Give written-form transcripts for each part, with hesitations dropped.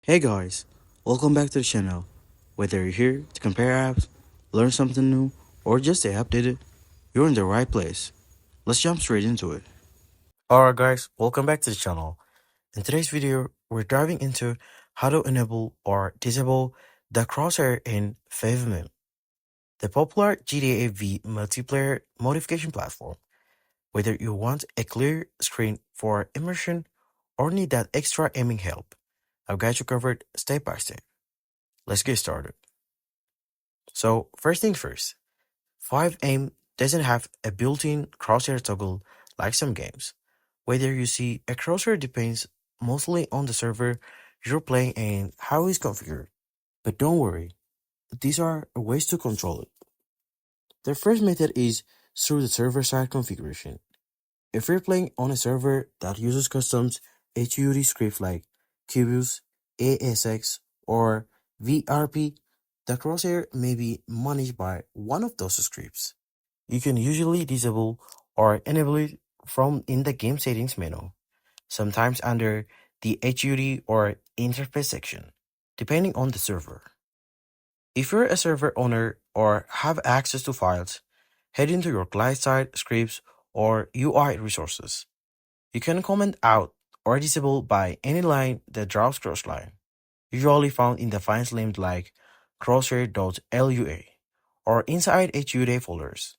Hey guys, welcome back to the channel. Whether you're here to compare apps, learn something new, or just stay updated, you're in the right place. Let's jump straight into it. Alright guys, welcome back to the channel. In today's video, we're diving into how to enable or disable the Crosshair in Fivem, the popular GTA V multiplayer modification platform. Whether you want a clear screen for immersion or need that extra aiming help, I've got you covered step by step. Let's get started. So first things first, Fivem doesn't have a built-in crosshair toggle like some games. Whether you see a crosshair depends mostly on the server you're playing and how it's configured. But don't worry, these are ways to control it. The first method is through the server-side configuration. If you're playing on a server that uses custom HUD scripts like Cubus, ASX, or VRP, the crosshair may be managed by one of those scripts. You can usually disable or enable it from in the game settings menu, sometimes under the HUD or interface section, depending on the server. If you're a server owner or have access to files, head into your client-side scripts or UI resources. You can comment out or disable by any line that drops crossline, usually found in the files named like crosshair.lua or inside HUD folders.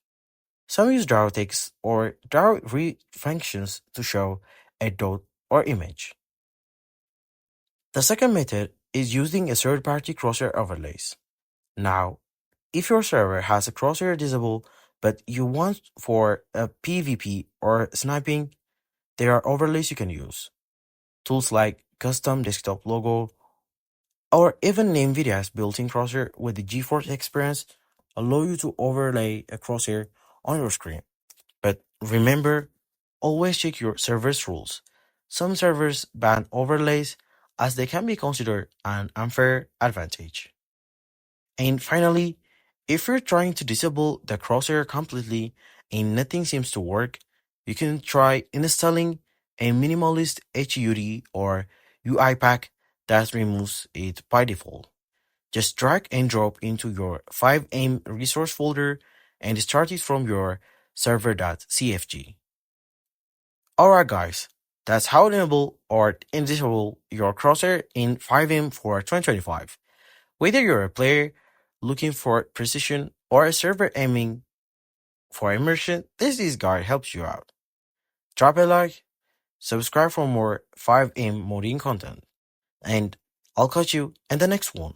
Some use draw text or draw read functions to show a dot or image. The second method is using a third-party crosshair overlays. Now, if your server has a crosshair disabled but you want for a PvP or sniping, there are overlays you can use. Tools like custom desktop logo or even NVIDIA's built-in crosshair with the GeForce experience allow you to overlay a crosshair on your screen. But remember, always check your server's rules. Some servers ban overlays as they can be considered an unfair advantage. And finally, if you're trying to disable the crosshair completely and nothing seems to work, you can try installing a minimalist HUD or UI pack that removes it by default. Just drag and drop into your Fivem resource folder and start it from your server.cfg. Alright guys, that's how to enable or disable your crosshair in Fivem for 2025. Whether you're a player looking for precision or a server aiming for immersion, this guide helps you out. Drop a like, subscribe for more 5M modding content, and I'll catch you in the next one.